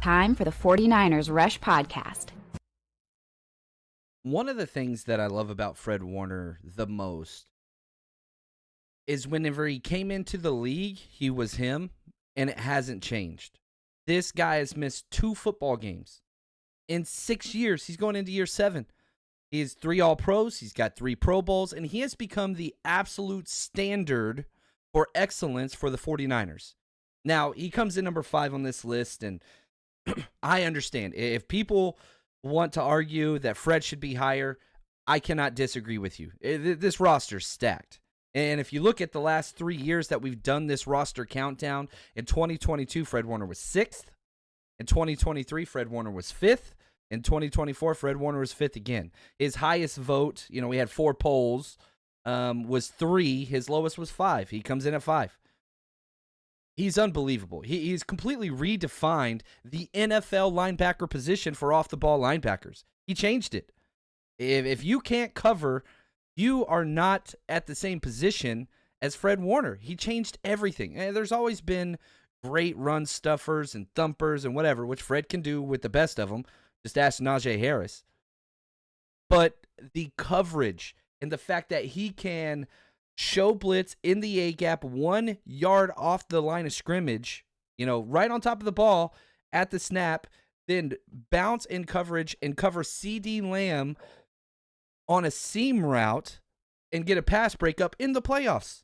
time for the 49ers Rush Podcast. One of the things that I love about Fred Warner the most is whenever he came into the league, he was him, and it hasn't changed. This guy has missed 2 football games in 6 years. He's going into year 7. He has 3 All-Pros. He's got 3 Pro Bowls, and he has become the absolute standard for excellence for the 49ers. Now, he comes in number 5 on this list, and I understand. If people want to argue that Fred should be higher, I cannot disagree with you. This roster's stacked. And if you look at the last 3 years that we've done this roster countdown, in 2022, Fred Warner was 6th. In 2023, Fred Warner was 5th. In 2024, Fred Warner was 5th again. His highest vote, we had 4 polls, was 3. His lowest was 5. He comes in at 5. He's unbelievable. He's completely redefined the NFL linebacker position for off-the-ball linebackers. He changed it. If you can't cover, you are not at the same position as Fred Warner. He changed everything. And there's always been great run stuffers and thumpers and whatever, which Fred can do with the best of them. Just ask Najee Harris. But the coverage and the fact that he can show blitz in the A-gap 1 yard off the line of scrimmage, right on top of the ball at the snap, then bounce in coverage and cover CD Lamb on a seam route and get a pass breakup in the playoffs.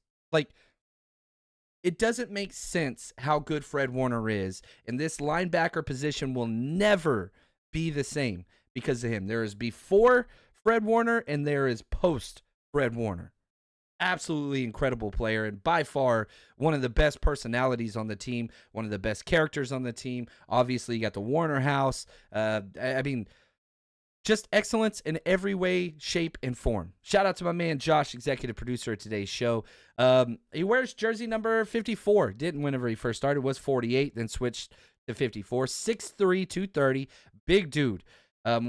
It doesn't make sense how good Fred Warner is, and this linebacker position will never be the same because of him. There is before Fred Warner and there is post Fred Warner. Absolutely incredible player, and by far one of the best personalities on the team, one of the best characters on the team. Obviously, you got the Warner house. Just excellence in every way, shape, and form. Shout out to my man Josh, executive producer of today's show. He wears jersey number 54. Didn't whenever he first started, was 48, then switched to 54. 6'3", 230, big dude.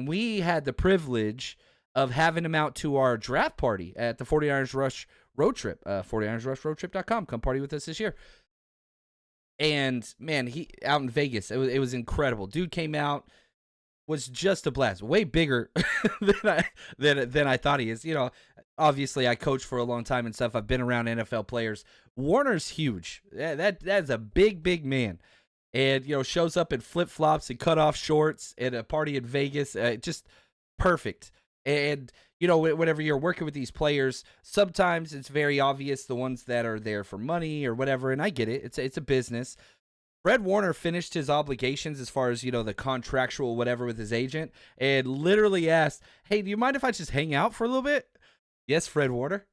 We had the privilege of having him out to our draft party at the 49ers Rush Road Trip, 49ersRushRoadTrip.com. Come party with us this year. And, man, he out in Vegas, it was incredible. Dude came out, was just a blast. Way bigger than I thought he is. Obviously I coached for a long time and stuff. I've been around NFL players. Warner's huge. That's a big man. And, shows up in flip-flops and cut-off shorts at a party in Vegas. Just perfect. And, whenever you're working with these players, sometimes it's very obvious the ones that are there for money or whatever, and I get it. It's a business. Fred Warner finished his obligations as far as, the contractual whatever with his agent and literally asked, hey, do you mind if I just hang out for a little bit? Yes, Fred Warner.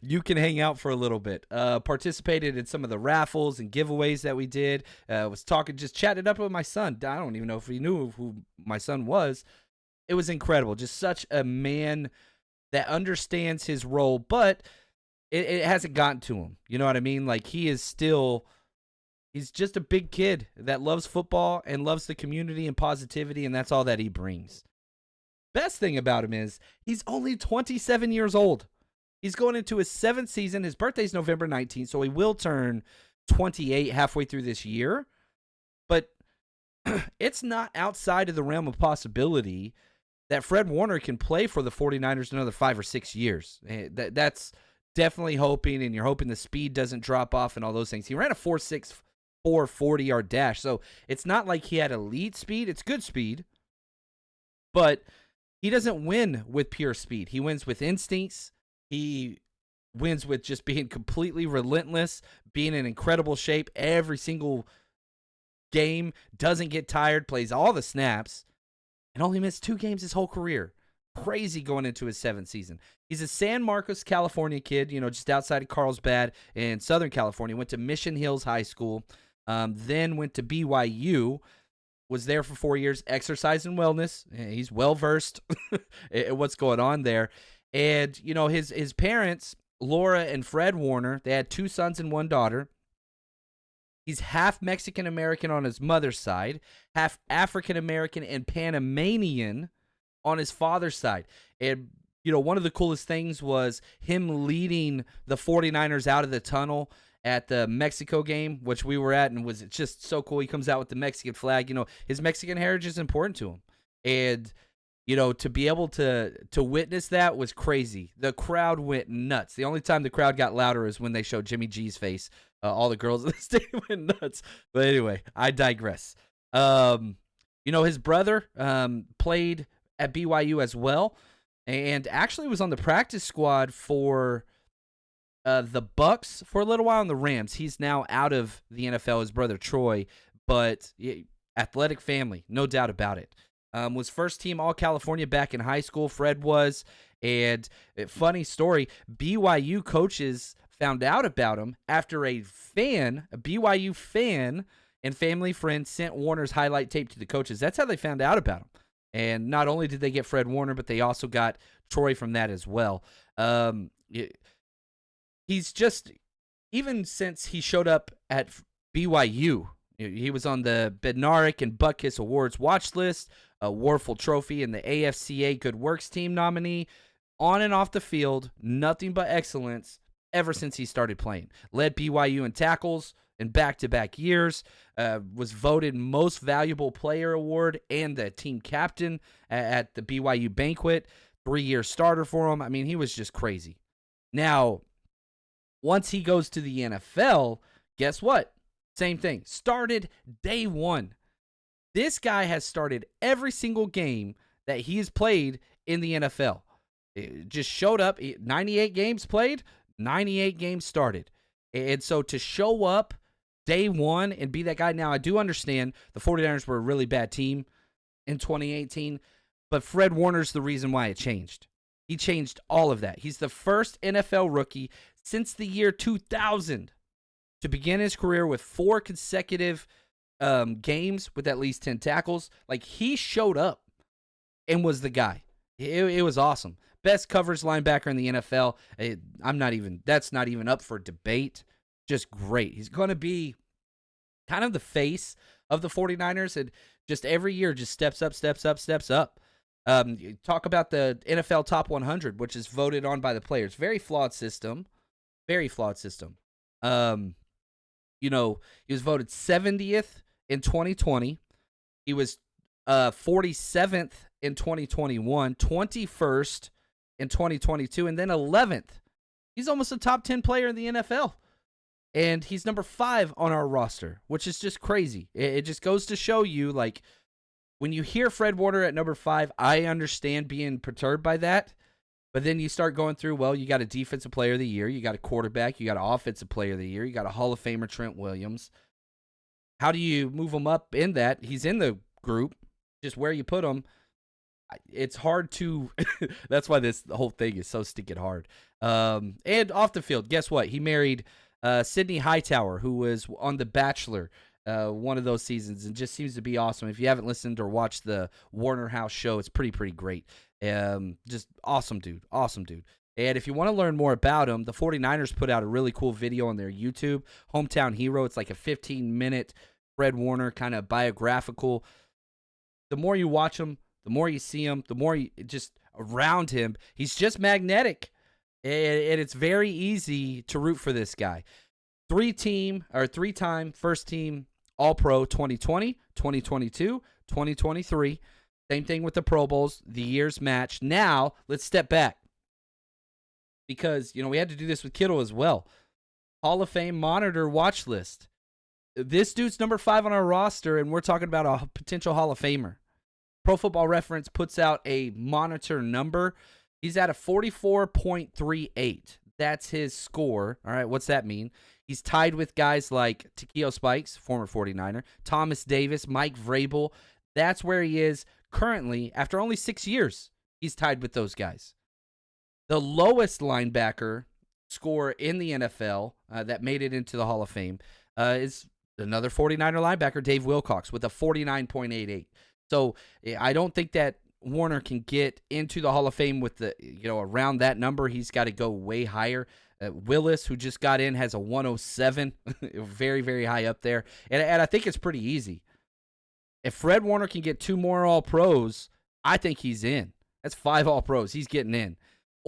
You can hang out for a little bit. Participated in some of the raffles and giveaways that we did. Was talking, just chatted up with my son. I don't even know if he knew who my son was. It was incredible. Just such a man that understands his role, but it hasn't gotten to him. You know what I mean? He's just a big kid that loves football and loves the community and positivity, and that's all that he brings. Best thing about him is he's only 27 years old. He's going into his 7th season. His birthday's November 19th, so he will turn 28 halfway through this year. But it's not outside of the realm of possibility that Fred Warner can play for the 49ers another 5 or 6 years. That's definitely hoping, and you're hoping the speed doesn't drop off and all those things. He ran a 4.64 40-yard dash, so it's not like he had elite speed. It's good speed, but he doesn't win with pure speed. He wins with instincts. He wins with just being completely relentless, being in incredible shape every single game, doesn't get tired, plays all the snaps, and only missed 2 games his whole career. Crazy going into his 7th season. He's a San Marcos, California kid, just outside of Carlsbad in Southern California. Went to Mission Hills High School, then went to BYU, was there for 4 years, exercise and wellness. He's well-versed at what's going on there. And, his parents, Laura and Fred Warner, they had 2 sons and 1 daughter. He's half Mexican-American on his mother's side, half African-American and Panamanian on his father's side. And, one of the coolest things was him leading the 49ers out of the tunnel at the Mexico game, which we were at, and was just so cool. He comes out with the Mexican flag. His Mexican heritage is important to him. And to be able to witness that was crazy. The crowd went nuts. The only time the crowd got louder is when they showed Jimmy G's face. All the girls in the stadium went nuts. But anyway, I digress. His brother played at BYU as well, and actually was on the practice squad for the Bucks for a little while, and the Rams. He's now out of the NFL, his brother Troy, but athletic family, no doubt about it. Was first team All-California back in high school, Fred was, and funny story, BYU coaches found out about him after a BYU fan and family friend sent Warner's highlight tape to the coaches. That's how they found out about him. And not only did they get Fred Warner, but they also got Troy from that as well. He's just, even since he showed up at BYU, he was on the Bednarik and Butkus Awards watch list, a Warfel Trophy, and the AFCA Good Works Team nominee. On and off the field, nothing but excellence ever since he started playing. Led BYU in tackles in back-to-back years, was voted Most Valuable Player Award and the team captain at the BYU banquet, 3-year starter for him. I mean, he was just crazy. Now, once he goes to the NFL, guess what? Same thing. Started day one. This guy has started every single game that he has played in the NFL. It just showed up. 98 games played, 98 games started. And so to show up day one and be that guy. Now, I do understand the 49ers were a really bad team in 2018, but Fred Warner's the reason why it changed. He changed all of that. He's the first NFL rookie since the year 2000 to begin his career with 4 consecutive games with at least 10 tackles. Like, he showed up and was the guy. It was awesome. Best coverage linebacker in the NFL. That's not even up for debate. Just great. He's going to be kind of the face of the 49ers, and just every year just steps up. Talk about the NFL Top 100, which is voted on by the players. Very flawed system. He was voted 70th in 2020. He was 47th in 2021, 21st in 2022, and then 11th. He's almost a top 10 player in the NFL. And he's number 5 on our roster, which is just crazy. It just goes to show you, like, when you hear Fred Warner at number 5, I understand being perturbed by that. But then you start going through, well, you got a defensive player of the year, you got a quarterback, you got an offensive player of the year, you got a Hall of Famer, Trent Williams. How do you move him up in that? He's in the group. Just where you put him, it's hard to – that's why the whole thing is so stinking hard. And off the field, guess what? He married Sydney Hightower, who was on The Bachelor one of those seasons, and just seems to be awesome. If you haven't listened or watched the Warner House show, it's pretty great. Just awesome dude. And if you want to learn more about him, the 49ers put out a really cool video on their YouTube, Hometown Hero. It's like a 15-minute Fred Warner kind of biographical. The more you watch him, the more you see him, the more you just around him, he's just magnetic. And it's very easy to root for this guy. 3-time first team All-Pro 2020, 2022, 2023. Same thing with the Pro Bowls. The years match. Now, let's step back. Because, we had to do this with Kittle as well. Hall of Fame monitor watch list. This dude's number 5 on our roster, and we're talking about a potential Hall of Famer. Pro Football Reference puts out a monitor number. He's at a 44.38. That's his score. All right, what's that mean? He's tied with guys like Takeo Spikes, former 49er, Thomas Davis, Mike Vrabel. That's where he is currently after only 6 years. He's tied with those guys. The lowest linebacker score in the NFL that made it into the Hall of Fame is another 49er linebacker, Dave Wilcox, with a 49.88. So I don't think that Warner can get into the Hall of Fame with the around that number. He's got to go way higher. Willis, who just got in, has a 107, very, very high up there. And I think it's pretty easy. If Fred Warner can get 2 more All-Pros, I think he's in. That's 5 All-Pros. He's getting in.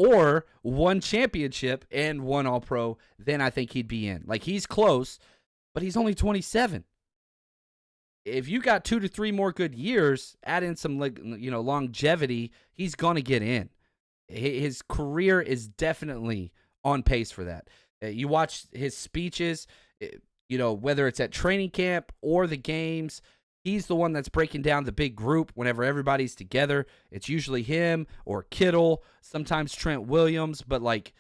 or one championship and one All-Pro, then I think he'd be in. Like, he's close, but he's only 27. If you got 2 to 3 more good years, add in some longevity, he's going to get in. His career is definitely on pace for that. You watch his speeches, whether it's at training camp or the games, he's the one that's breaking down the big group whenever everybody's together. It's usually him or Kittle, sometimes Trent Williams, but like,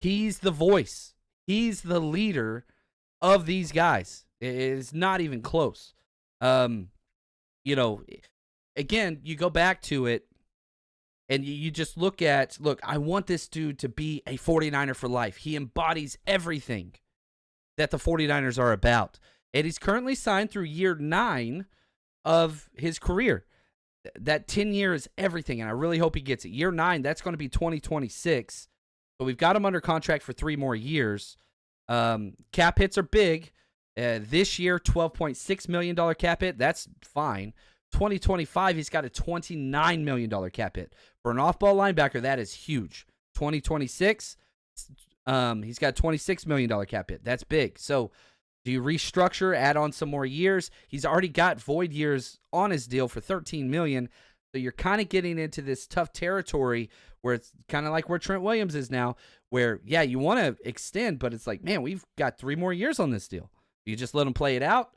he's the voice. He's the leader of these guys. It's not even close. Again, you go back to it and you just look, I want this dude to be a 49er for life. He embodies everything that the 49ers are about. And he's currently signed through year 9 of his career. That 10-year is everything, and I really hope he gets it. Year 9, that's going to be 2026. So we've got him under contract for 3 more years. Cap hits are big. This year, $12.6 million cap hit. That's fine. 2025, he's got a $29 million cap hit. For an off-ball linebacker, that is huge. 2026, he's got a $26 million cap hit. That's big. So do you restructure, add on some more years? He's already got void years on his deal for $13 million. So you're kind of getting into this tough territory where it's kind of like where Trent Williams is now, where, yeah, you want to extend, but it's like, man, we've got 3 more years on this deal. You just let him play it out.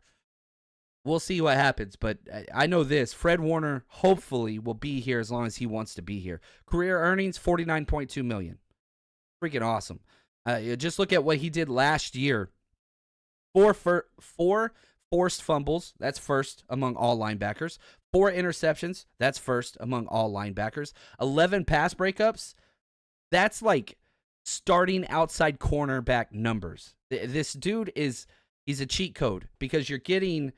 We'll see what happens, but I know this. Fred Warner hopefully will be here as long as he wants to be here. Career earnings, $49.2 million. Freaking awesome. Just look at what he did last year. 4 forced fumbles. That's first among all linebackers. 4 interceptions. That's first among all linebackers. 11 pass breakups. That's like starting outside cornerback numbers. This dude he's a cheat code because you're getting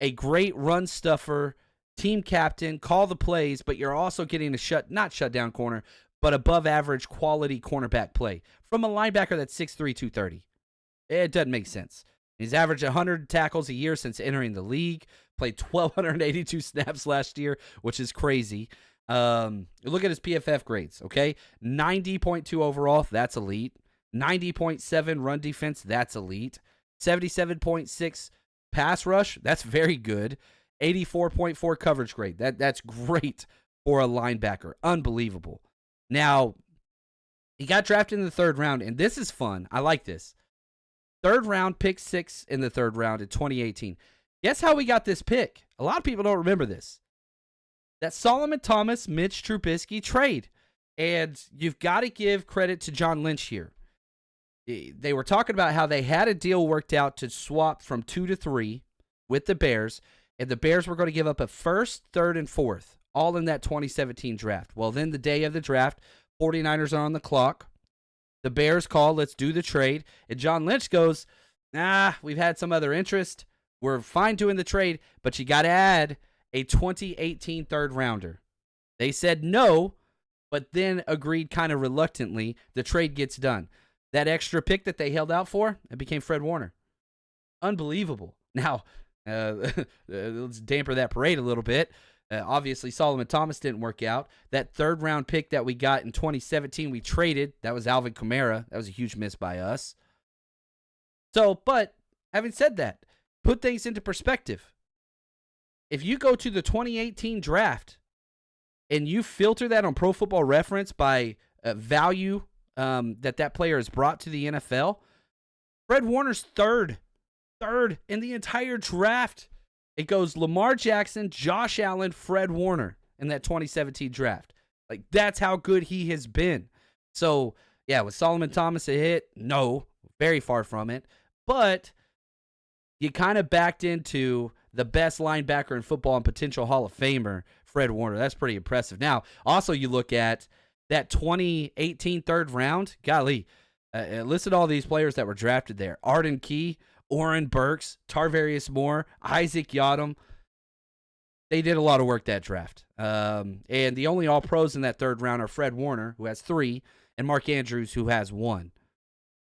a great run stuffer, team captain, call the plays, but you're also getting a not shut down corner, but above average quality cornerback play from a linebacker that's 6'3", 230. It doesn't make sense. He's averaged 100 tackles a year since entering the league, played 1,282 snaps last year, which is crazy. Look at his PFF grades, okay? 90.2 overall, that's elite. 90.7 run defense, that's elite. 77.6 pass rush, that's very good. 84.4 coverage grade, that's great for a linebacker. Unbelievable. Now, he got drafted in the 3rd round, and this is fun. I like this. 3rd round, pick 6 in the 3rd round in 2018. Guess how we got this pick? A lot of people don't remember this. That Solomon Thomas, Mitch Trubisky trade. And you've got to give credit to John Lynch here. They were talking about how they had a deal worked out to swap from 2 to 3 with the Bears, and the Bears were going to give up a 1st, 3rd, and 4th, all in that 2017 draft. Well, then the day of the draft, 49ers are on the clock. The Bears call, let's do the trade. And John Lynch goes, we've had some other interest. We're fine doing the trade, but you got to add a 2018 3rd rounder. They said no, but then agreed kind of reluctantly. The trade gets done. That extra pick that they held out for, it became Fred Warner. Unbelievable. Now, let's damper that parade a little bit. Obviously, Solomon Thomas didn't work out. That 3rd round pick that we got in 2017, we traded. That was Alvin Kamara. That was a huge miss by us. So, but having said that, put things into perspective. If you go to the 2018 draft and you filter that on Pro Football Reference by value that player has brought to the NFL, Fred Warner's third in the entire draft. It goes Lamar Jackson, Josh Allen, Fred Warner in that 2017 draft. Like, that's how good he has been. So, yeah, was Solomon Thomas a hit? No, very far from it. But you kind of backed into the best linebacker in football and potential Hall of Famer, Fred Warner. That's pretty impressive. Now, also you look at that 2018 3rd round. Golly, listen to all these players that were drafted there. Arden Key, Oren Burks, Tarvarius Moore, Isaac Yadam. They did a lot of work that draft. And the only All-Pros in that 3rd round are Fred Warner, who has 3, and Mark Andrews, who has 1.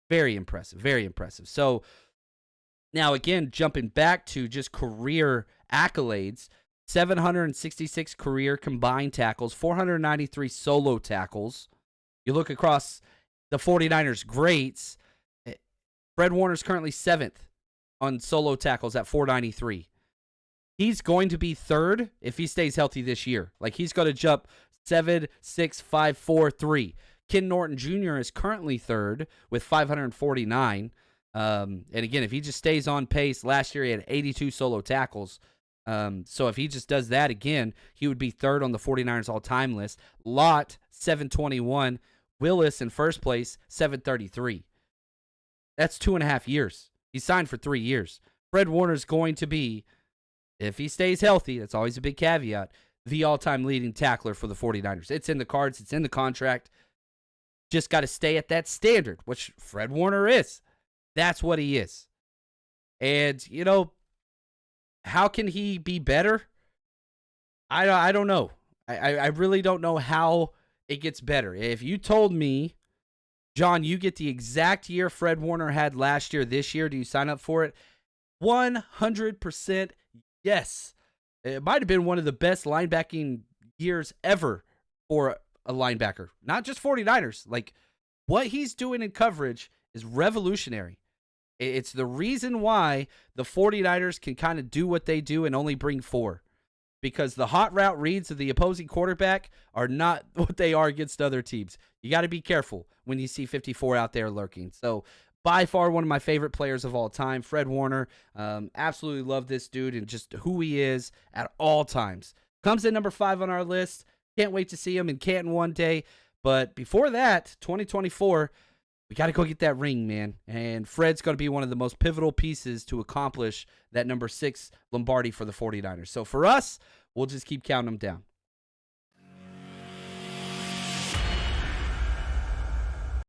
Very impressive, very impressive. So now, again, jumping back to just career accolades, 766 career combined tackles, 493 solo tackles. You look across the 49ers greats, Fred Warner's currently 7th on solo tackles at 493. He's going to be third if he stays healthy this year. Like, he's going to jump 7, 6, 5, 4, 3. Ken Norton Jr. is currently third with 549. And again, if he just stays on pace, last year he had 82 solo tackles. So if he just does that again, he would be third on the 49ers all-time list. Lott, 721. Willis in first place, 733. That's 2.5 years. He signed for 3 years. Fred Warner's going to be, if he stays healthy, that's always a big caveat, the all-time leading tackler for the 49ers. It's in the cards. It's in the contract. Just got to stay at that standard, which Fred Warner is. That's what he is. And, you know, how can he be better? I don't know. I really don't know how it gets better. If you told me, John, you get the exact year Fred Warner had last year, this year, do you sign up for it? 100% yes. It might have been one of the best linebacking years ever for a linebacker. Not just 49ers. Like, what he's doing in coverage is revolutionary. It's the reason why the 49ers can kind of do what they do and only bring 4. Because the hot route reads of the opposing quarterback are not what they are against other teams. You got to be careful when you see 54 out there lurking. So, by far one of my favorite players of all time, Fred Warner. Absolutely love this dude and just who he is at all times. Comes in number 5 on our list. Can't wait to see him in Canton one day. But before that, 2024, we got to go get that ring, man. And Fred's going to be one of the most pivotal pieces to accomplish that number 6 Lombardi for the 49ers. So for us, we'll just keep counting them down.